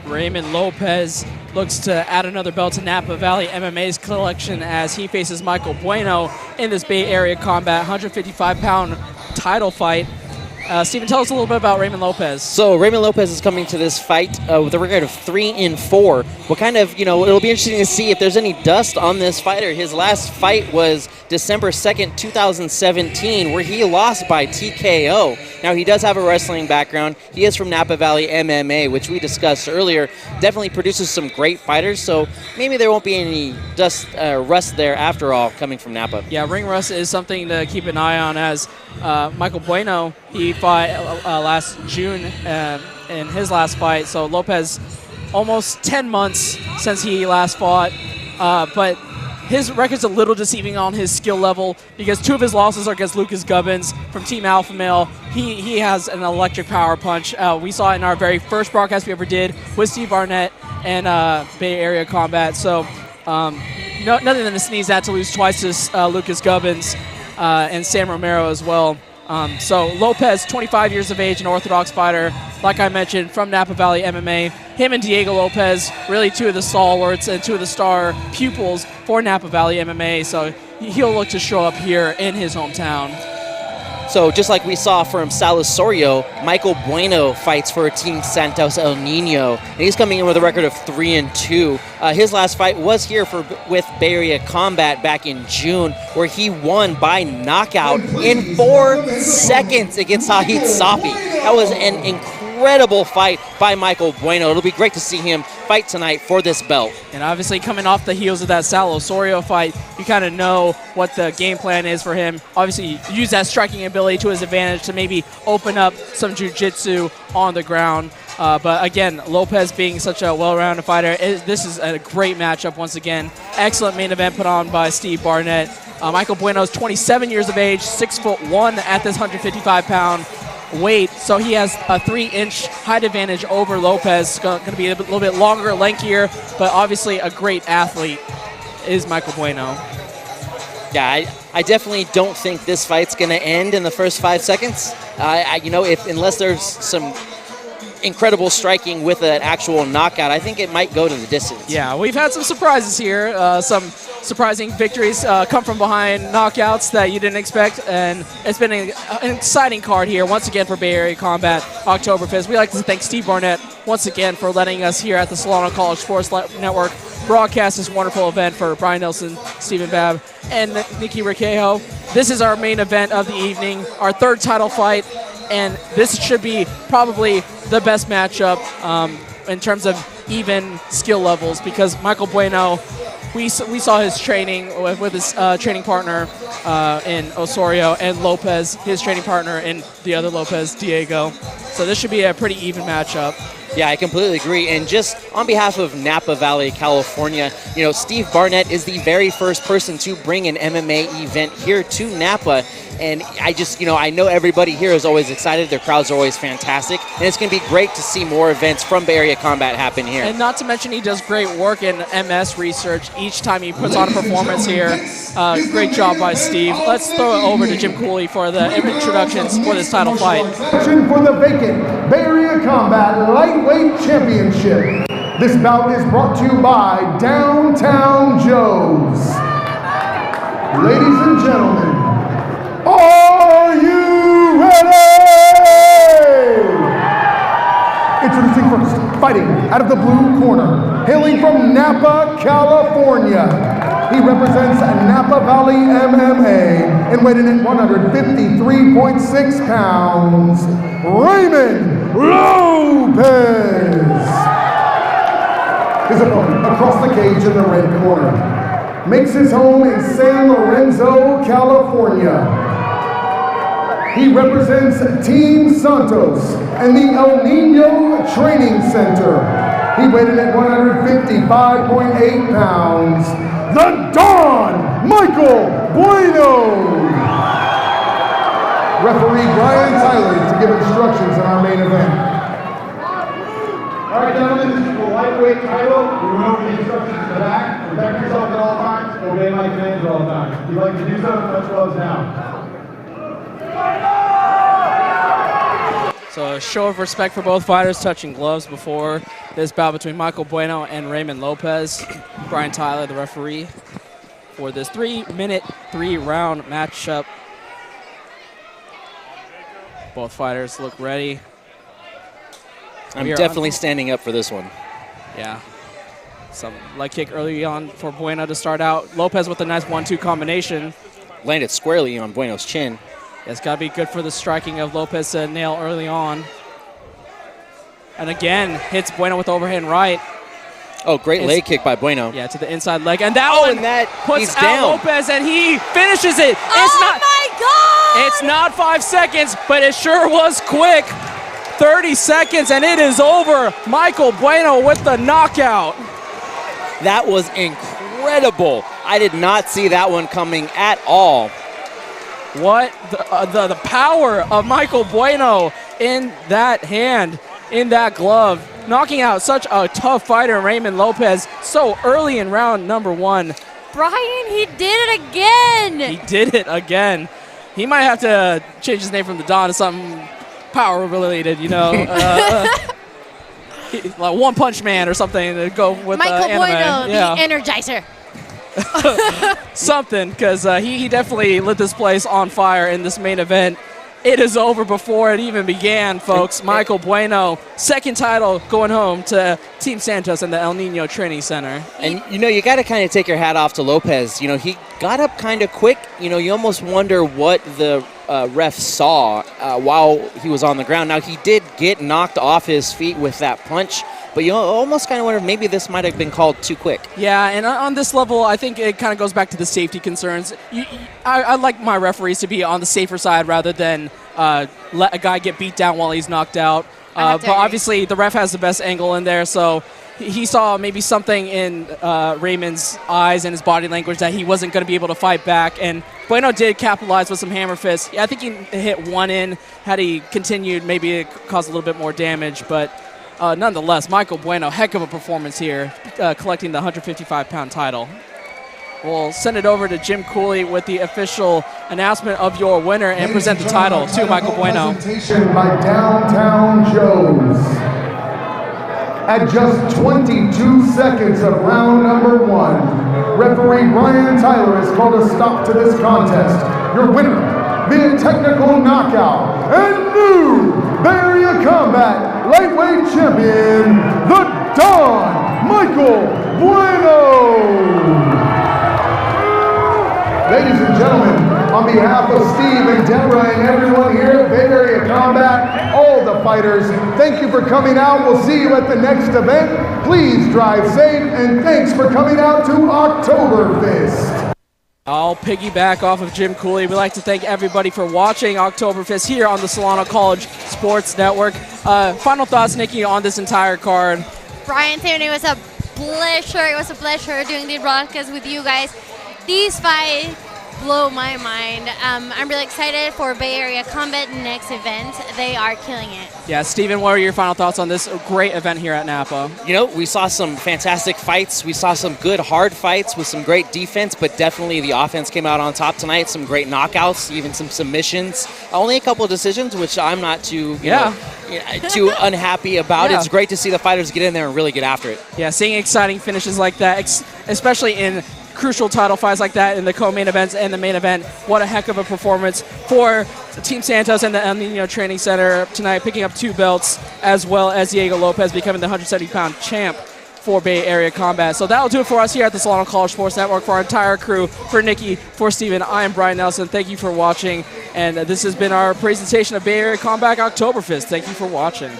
Raymond Lopez looks to add another belt to Napa Valley MMA's collection as he faces Michael Bueno in this Bay Area Combat 155-pound title fight. Steven, tell us a little bit about Raymond Lopez. So Raymond Lopez is coming to this fight with a record of 3-4. What kind of, it'll be interesting to see if there's any dust on this fighter. His last fight was December 2nd, 2017, where he lost by TKO. Now, he does have a wrestling background. He is from Napa Valley MMA, which we discussed earlier. Definitely produces some great fighters, so maybe there won't be any rust there after all coming from Napa. Yeah, ring rust is something to keep an eye on as Michael Bueno, he fought last June in his last fight. So Lopez, almost 10 months since he last fought, but his record's a little deceiving on his skill level because 2 of his losses are against Lucas Gubbins from Team Alpha Male. He has an electric power punch. We saw it in our very first broadcast we ever did with Steve Barnett and Bay Area Combat. So nothing to sneeze at to lose twice to Lucas Gubbins and Sam Romero as well. So Lopez, 25 years of age, an Orthodox fighter, like I mentioned, from Napa Valley MMA. Him and Diego Lopez, really 2 of the stalwarts and 2 of the star pupils for Napa Valley MMA. So he'll look to show up here in his hometown. So just like we saw from Sal Osorio, Michael Bueno fights for Team Santos El Nino, and he's coming in with a record of 3-2. His last fight was here with Bay Area Combat back in June, where he won by knockout in 4 seconds against Sahid Safi. That was an incredible fight by Michael Bueno. It'll be great to see him fight tonight for this belt. And obviously coming off the heels of that Sal Osorio fight, you kind of know what the game plan is for him. Obviously use that striking ability to his advantage to maybe open up some jiu-jitsu on the ground. But again, Lopez being such a well-rounded fighter, this is a great matchup once again. Excellent main event put on by Steve Barnett. Michael Bueno is 27 years of age, 6'1" at this 155-pound weight, so he has a 3-inch height advantage over Lopez. Going to be a little bit longer, lankier, but obviously a great athlete is Michael Bueno. Yeah, I definitely don't think this fight's going to end in the first 5 seconds. Unless there's some incredible striking with an actual knockout, I think it might go to the distance. Yeah, we've had some surprises here. Some surprising victories come from behind knockouts that you didn't expect, and it's been an exciting card here once again for Bay Area Combat October 5th. We'd like to thank Steve Barnett once again for letting us here at the Solano College Sports Network broadcast this wonderful event for Brian Nelson, Stephen Babb, and Nikki Riquejo. This is our main event of the evening, our 3rd title fight, and this should be probably the best matchup in terms of even skill levels because Michael Bueno, we saw his training with his training partner in Osorio, and Lopez, his training partner in the other Lopez, Diego. So this should be a pretty even matchup. Yeah, I completely agree. And just on behalf of Napa Valley, California, Steve Barnett is the very first person to bring an MMA event here to Napa. And I know everybody here is always excited. Their crowds are always fantastic. And it's going to be great to see more events from Bay Area Combat happen here. And not to mention he does great work in MS research each time he puts on a performance here. Great job by Steve. Let's throw it over to Jim Cooley for the introductions for this title fight. For the vacant Bay Area Combat Lightweight Championship. This bout is brought to you by Downtown Joe's. Ladies and gentlemen, are you ready? Introducing first, fighting out of the blue corner, hailing from Napa, California. He represents Napa Valley MMA and weighing in at 153.6 pounds, Raymond Lopez. His opponent across the cage in the red corner makes his home in San Lorenzo, California. He represents Team Santos and the El Nino Training Center. He weighed in at 155.8 pounds, the Don Michael Bueno. Referee Brian Tyler to give instructions in our main event. All right, gentlemen, this is the lightweight title. We went over the instructions in the back. Protect yourself at all times. Obey my commands at all times. If you'd like to do so, touch gloves now. So a show of respect for both fighters, touching gloves before this bout between Michael Bueno and Raymond Lopez. Brian Tyler, the referee, for this 3-minute, 3-round matchup. Both fighters look ready. I'm definitely standing up for this one. Yeah. Some leg kick early on for Bueno to start out. Lopez with a nice 1-2 combination. Landed squarely on Bueno's chin. It's got to be good for the striking of Lopez to nail early on. And again, hits Bueno with the overhand right. Oh, great leg kick by Bueno. Yeah, to the inside leg. And that one and that puts out down. Lopez, and he finishes it. My God! It's not 5 seconds, but it sure was quick. 30 seconds, and it is over. Michael Bueno with the knockout. That was incredible. I did not see that one coming at all. What the power of Michael Bueno in that hand, in that glove, knocking out such a tough fighter, Raymond Lopez, so early in round number 1. Brian, he did it again. He did it again. He might have to change his name from the Don to something power related, you know. Like One Punch Man or something to go with Michael anime. Bueno, Yeah. the Energizer. Something, because he definitely lit this place on fire in this main event. It is over before it even began, folks. Michael Bueno, second title going home to Team Santos and the El Nino Training Center. And, you know, you got to kind of take your hat off to Lopez. You know, he got up kind of quick. You know, you almost wonder what the ref saw while he was on the ground. Now, he did get knocked off his feet with that punch, but you almost kind of wonder if maybe this might have been called too quick. Yeah, and on this level, I think it kind of goes back to the safety concerns. I like my referees to be on the safer side rather than let a guy get beat down while he's knocked out. But obviously, the ref has the best angle in there, so he saw maybe something in Raymond's eyes and his body language that he wasn't going to be able to fight back. And Bueno did capitalize with some hammer fists. Yeah, I think he hit one in. Had he continued, maybe it caused a little bit more damage, but nonetheless, Michael Bueno, heck of a performance here, collecting the 155-pound title. We'll send it over to Jim Cooley with the official announcement of your winner and present the title to Michael Bueno. Presentation by Downtown Joe's. At just 22 seconds of round number 1, referee Brian Tyler has called a stop to this contest. Your winner, via technical knockout, and new Bay Area Combat lightweight champion, the Don Michael Bueno. Ladies and gentlemen, on behalf of Steve and Deborah and everyone here at Bay Area Combat, all the fighters, thank you for coming out. We'll see you at the next event. Please drive safe, and thanks for coming out to Oktoberfest. I'll piggyback off of Jim Cooley. We'd like to thank everybody for watching Oktoberfest here on the Solano College Sports Network. Final thoughts, Nikki, on this entire card? Brian, it was a pleasure. It was a pleasure doing the broadcast with you guys. These fights blow my mind. I'm really excited for Bay Area Combat next event. They are killing it. Yeah, Steven, what are your final thoughts on this great event here at Napa? You know, we saw some fantastic fights. We saw some good hard fights with some great defense, but definitely the offense came out on top tonight. Some great knockouts, even some submissions. Only a couple of decisions, which I'm not too too unhappy about. Yeah. It's great to see the fighters get in there and really get after it. Yeah, seeing exciting finishes like that, especially in crucial title fights like that in the co-main events and the main event. What a heck of a performance for Team Santos and the El Nino Training Center tonight, picking up 2 belts, as well as Diego Lopez becoming the 170-pound champ for Bay Area Combat. So that'll do it for us here at the Solano College Sports Network. For our entire crew, for Nikki, for Steven, I am Brian Nelson. Thank you for watching, and this has been our presentation of Bay Area Combat Oktoberfest. Thank you for watching.